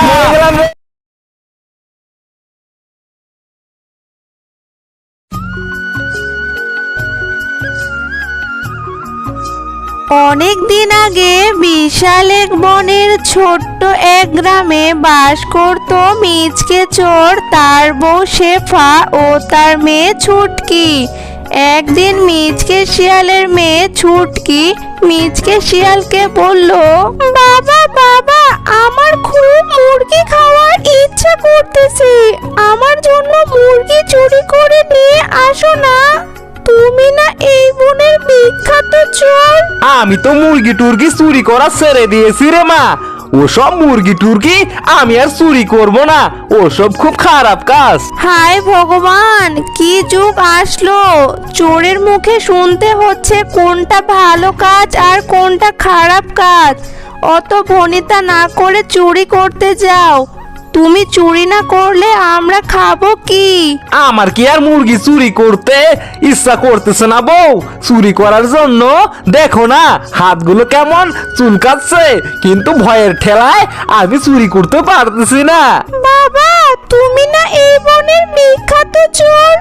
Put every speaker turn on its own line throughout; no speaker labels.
মরে গেলাম রে।
অনেক দিন আগে বিশাল এক বনের ছোট্ট এক গ্রামে বাস করত মিচকে চোর, তার বউ শেফা ও তার মেয়ে ছুটকি। একদিন মিচকে শিয়ালের মেয়ে ছুটকি মিচকে শিয়ালকে বলল, বাবা বাবা, আমার খুব মুরগি খাওয়ার ইচ্ছা করতেছে, আমার জন্য মুরগি চুরি করে নিয়ে আসো না। তুমি না এই বনের বিখ্যাত চোর।
আমি তো মুরগি টুরগি চুরি করা ছেড়ে দিয়েছি রে মা। ওসব মুরগি টুরগি আমি আর চুরি করব না, ওসব খুব খারাপ কাজ।
হায় ভগবান, কি যুগ আসলো! চোরের মুখে শুনতে হচ্ছে কোনটা ভালো কাজ আর কোনটা খারাপ কাজ। অত ভনিতা না করে চুরি করতে যাও। তুমি চুরি না করলে আমরা খাবো কি?
আমার কি আর মুরগি চুরি করতে ইচ্ছা করতেছে না বউ? চুরি করার জন্য দেখো না হাতগুলো কেমন চুলকাচ্ছে, কিন্তু ভয়ের ঠেলায় আমি চুরি করতে পারতেছি না।
বাবা, তুমি না এই বনের বিখ্যাত চোর,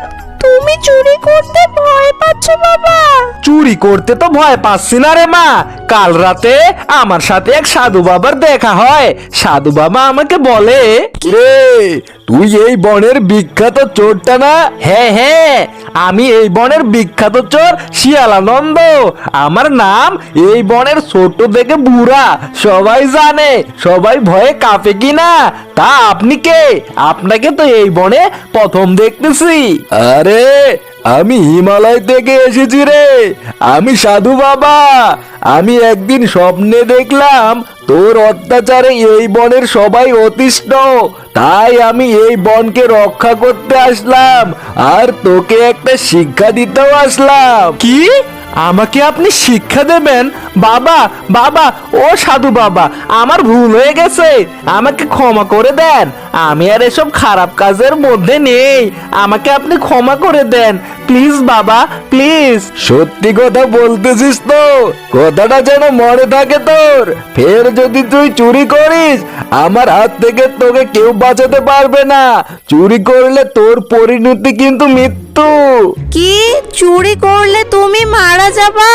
তুমি চুরি করতে ভয় পাচ্ছ বাবা?
চুরি করতে তো ভয় পাচ্ছি না রে মা। কাল রাতে আমার সাথে এক সাধু বাবার দেখা হয়। সাধু বাবা আমাকে বলে, রে তুই এই বনের বিখ্যাত চোরটা না? হ্যাঁ হ্যাঁ, আমি এই বনের বিখ্যাত চোর শিয়ালানন্দ। আমার নাম এই বনের ছোট থেকে বুড়া সবাই জানে, সবাই ভয়ে কাঁপে কিনা। তা আপনি কে? আপনাকে তো এই বনে প্রথম দেখতেছি। আরে আমি হিমালয় থেকে এসেছি রে, আমি সাধু বাবা। আমি একদিন স্বপ্নে দেখলাম তোর অত্যাচারে এই বনের সবাই অতিষ্ঠ, তাই আমি এই বনকে রক্ষা করতে আসলাম আর তোকে একটা শিক্ষা দিতেও আসলাম। কি? আমাকে আপনি শিক্ষা দেবেন? বাবা বাবা, ও সাধু বাবা, আমার ভুল হয়ে গেছে, আমাকে ক্ষমা করে দেন। আমি আর এসব খারাপ কাজের মধ্যে নেই, আমাকে আপনি ক্ষমা করে দেন প্লিজ বাবা, প্লিজ। সত্যি কথা বলতেছিস তো? কথাটা যেন মনে থাকে তোর। ফের যদি তুই চুরি করিস আমার হাত থেকে তোকে কেউ বাঁচাতে পারবে না। চুরি করলে তোর পরিণতি কিন্তু মৃত্যু।
কি? চুরি করলে তুমি মারা যাবা?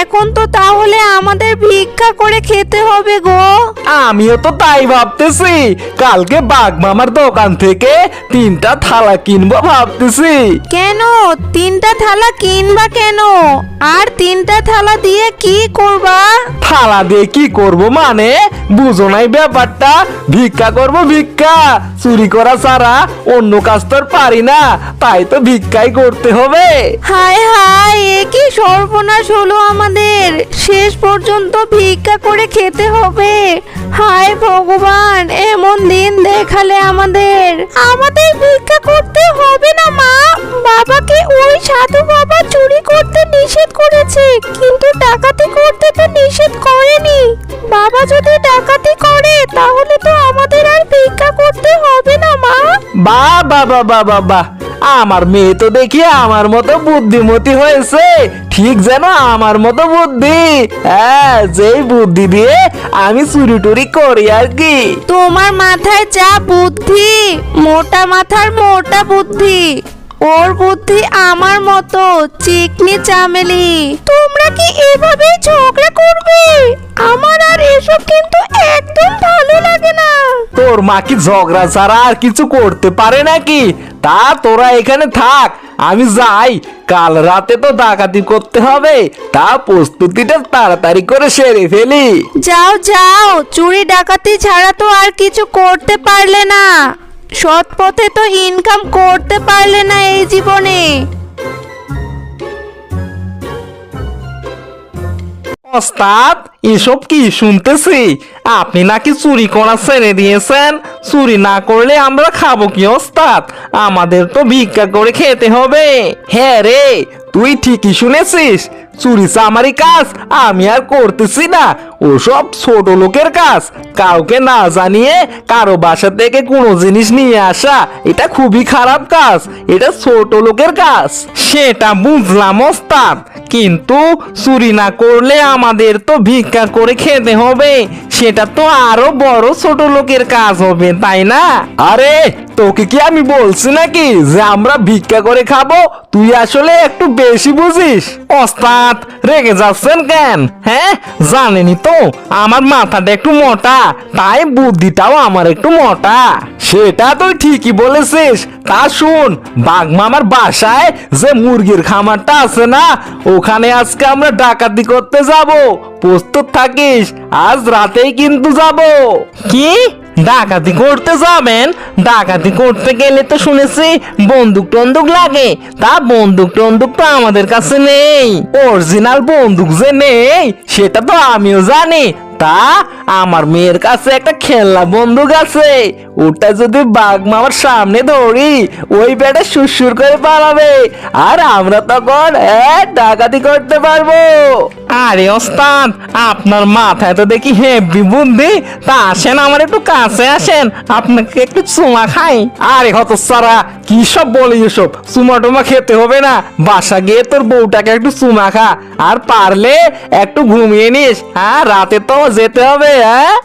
এখন তো তাহলে আমাদের ভিক্ষা করে খেতে হবে গো।
আমিও তো তাই ভাবতেছি, কালকে বাঘ মামার দোকান থেকে 3টা থালা কিনবো ভাবতেছি।
কেন 3টা থালা কিনবা কেন? আর 3টা থালা দিয়ে কি করবা?
থালা দিয়ে কি করব মানে? বুঝো নাই ব্যাপারটা? ভিক্ষা করব, ভিক্ষা। চুরি করা ছাড়া অন্য কাজ তো আর পারি না, তাই তো ভিক্ষাই করতে হবে।
হায় হায়, এ কি সর্বনাশ হলো আমাদের! শেষ পর্যন্ত ভিক্ষা করে খেতে হবে। হায় ভগবান, এমন দিন দেখালে আমাদের। আমাদের ভিক্ষা করতে হবে না মা। বাবাকে ওই সাধু বাবা চুরি করতে নিষেধ করেছে, কিন্তু ডাকাতি করতে তো নিষেধ করেনি। বাবা যদি ডাকাতি করে তাহলে তো আমাদের আর ভিক্ষা করতে হবে না মা।
বাহ বাহ বাহ বাহ বাহ বাহ, আমার মেয়ে তো দেখি আমার মতো বুদ্ধিমতী হয়েছে, ঠিক যেন আমার মতো বুদ্ধি। হ্যাঁ, যেই বুদ্ধি দিয়ে আমি চুরি টুরি করি আর কি।
তোমার মাথায় যা বুদ্ধি, মোটা মাথার মোটা বুদ্ধি। ওর বুদ্ধি আমার মতো চিকনি চামেলি। তোমরা কি এভাবেই ঝগড়া করবে? আমার আর এসব কিন্তু একদম ভালো লাগে না।
তোর মা কি ঝগড়া ছাড়া আর কিছু করতে পারে নাকি? তা তোরা এখানে থাক, আমি যাই। কাল রাতে তো ডাকাতি করতে হবে, তা প্রস্তুতিটা তাড়াতাড়ি করে সেরে ফেলি।
যাও যাও, চুরি ডাকাতি ছাড়া তো আর কিছু করতে পারলে না। সৎ পথে তো ইনকাম করতে পারলে না এই জীবনে।
ওস্তাদ, এসব কি শুনতেছি? আপনি নাকি চুরি করা ছেড়ে দিয়েছেন। চুরি না করলে আমরা খাবো কি ওস্তাদ? আমাদের তো ভিক্ষা করে খেতে হবে। হ্যাঁ রে, তুই ঠিকই শুনেছিস, চুরি চামারি কাজ আমি আর করতেছি না। ওসব ছোট লোকের কাজ। কাউকে না জানিয়ে কারো বাসা থেকে কোনো জিনিস নিয়ে আসা এটা খুবই খারাপ কাজ, এটা ছোট লোকের কাজ। সেটা বুঝলাম ওস্তাদ, কিন্তু চুরি না করলে আমাদের তো ভিক্ষা করে খেতে হবে, সেটা তো আরো বড় ছোট লোকের কাজ হবে, তাই না? আরে তোকে কি আমি বলছি নাকি যে আমরা ভিক্ষা করে খাবো? তুই আসলে একটু বেশি বুঝিস। ওস্তাদ রেগে যাচ্ছেন কেন? হ্যাঁ, জানেনই তো আমার মাথাটা একটু মোটা, তাই বুদ্ধিটাও আমার একটু মোটা। সেটা তুই ঠিকই বলেছিস। তা শুন, বাঘ মামার বাসায় যে মুরগির খামারটা আছে না, ওখানে আজকে আমরা ডাকাতি করতে যাব। প্রস্তুত থাকিস, আজ রাতেই কিন্তু যাব। কি ডাকাতি করতে যাবেন? ডাকাতি করতে গেলে তো শুনেছি বন্দুক টন্দুক লাগে। তা বন্দুক টন্দুক তো আমাদের কাছে নেই। অরিজিনাল বন্দুক যে নেই সেটা তো আমিও জানি। তা আমার মেয়ের কাছে একটা খেলনা বন্দুক আছে, ওটা যদি বাঘ মামার সামনে ধরি ওই বেটা সুরসুর করে পালাবে, আর আমরা তখন ডাকাতি করতে পারবো। আরে ওস্তাদ, আপনার মাথায় তো দেখি হেভি বুদ্ধি। তা আসেন আমার একটু কাছে আসেন, আপনাকে একটু চুমা খাই। আরে হতচ্ছাড়া, কি সব বলি এসব? চুমা টুমা খেতে হবে না, বাসা গিয়ে তোর বউটাকে একটু চুমা খা, আর পারলে একটু ঘুমিয়ে নিস। হ্যাঁ, রাতে তো যেতে হবে। হ্যাঁ,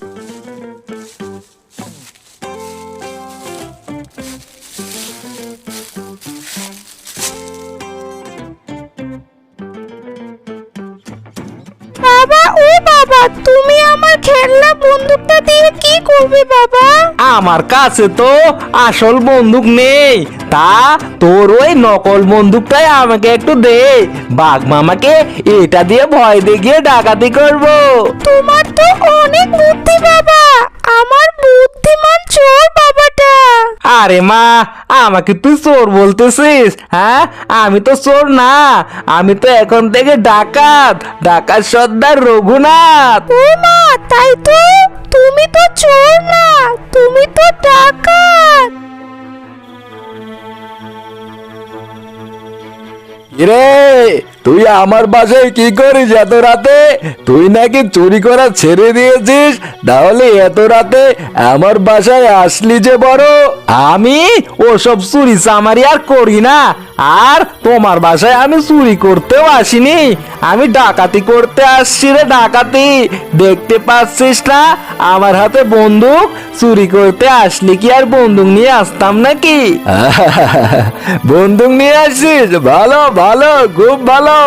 বাবা, ও বাবা, তুমি আমার খেলনা বন্দুকটা দিয়ে কি করবে বাবা?
আমার কাছে তো আসল বন্দুক নেই, তা তোর ওই নকল বন্দুকটাই আমাকে একটু দে। বাঘ মামাকে এটা দিয়ে ভয় দেখিয়ে ডাকাতি করব।
তোমার তো অনেক বুদ্ধি বাবা, আমার বুদ্ধিমান চোর বাবাটা।
আরে মা, আমাকে তুই চোর বলতেছিস? হ্যাঁ, আমি তো চোর না, আমি তো এখন থেকে ডাকাত, ডাকাত সর্দার রঘুনাথ।
ও মা, তাই তো? তুমি তো চোর না, তুমি তো ডাকাত।
রে, তুই আমার বাসায় কি করিস এত রাতে? তুই নাকি চুরি করা ছেড়ে দিয়েছিস, তাহলে এত রাতে আমার বাসায় আসলি যে বড়? আমি ওসব চুরি চামারি আর করি না, আর তোমার বাসায় আমি চুরি করতেও আসিনি, আমি ডাকাতি করতে আসছি রে, ডাকাতি। দেখতে পাচ্ছিস না আমার হাতে বন্দুক? চুরি করতে আসলি কি আর বন্দুক নিয়ে আসতাম নাকি? বন্দুক নিয়ে আসছিস? ভালো ভালো, খুব ভালো।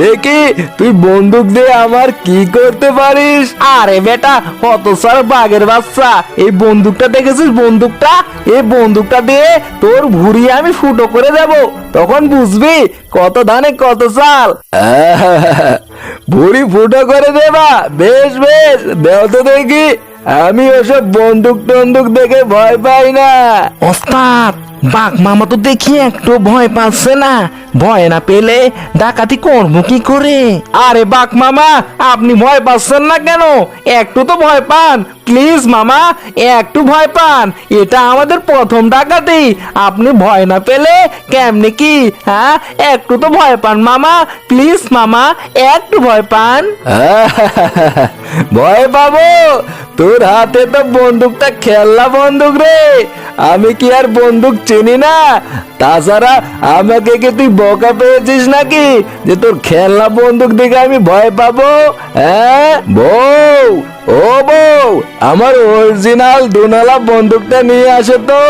দেখি তুই বন্দুক দিয়ে আমার কি করতে পারিস। আরে বেটা কত সার বাঘের বাচ্চা, এই বন্দুকটা দেখেছিস? বন্দুকটা, এই বন্দুকটা দিয়ে তোর ভুঁড়ি আমি ফুটো করে দেব, তখন বুঝবি কত ধানে কত চাল। ভুঁড়ি ফুটো করে দেবা? বেশ বেশ, দেও তো দেখি। আমি ওসব বন্দুক টন্দুক দেখে ভয় পাই না। ওস্তাদ, বাঘ মামা তো দেখি একটু ভয় পাচ্ছে না। ভয় না পেলে ডাকাতি করবো কি করে? আরে বাঘ মামা, আপনি ভয় পাচ্ছেন না কেন? একটু তো ভয় পান, প্লিজ মামা, একটু ভয় পান। এটা আমাদের প্রথম ডাকাতি, আপনি ভয় না পেলে কেমনে কি? হ্যাঁ, একটু তো ভয় পান মামা, প্লিজ মামা, একটু ভয় পান। ভয় পাবো? তোর হাতে তো বন্দুকটা খেলনা বন্দুক রে, আমি কি আর বন্দুক চিনি না? তাছাড়া আমাকে কি তুই বোকা পেয়েছিস নাকি যে তোর খেলনা বন্দুক দেখে আমি ভয় পাবো? হ্যাঁ বউ, ও বউ, আমার অরিজিনাল দুনালা বন্দুকটা নিয়ে আসো তো।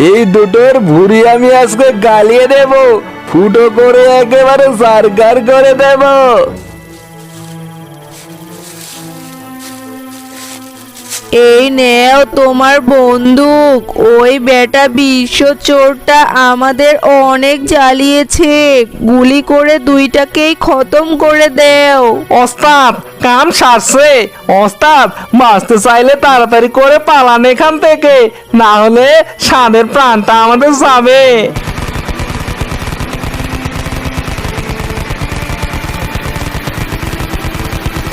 এই দুটোর ভুঁড়ি আমি আজকে গালিয়ে দেব, ফুটো করে একেবারে সারকার করে দেব।
এই নেও তোমার বন্দুক। ওই বেটা বিশ্ব চোরটা আমাদের অনেক জ্বালিয়েছে, গুলি করে দুইটাকেই খতম করে দেও।
ওস্তাদ, কাম সারছে। ওস্তাদ, বাঁচতে চাইলে তাড়াতাড়ি করে পালান এখান থেকে, না হলে সাদের প্রাণটা আমাদের যাবে।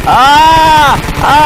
আ আ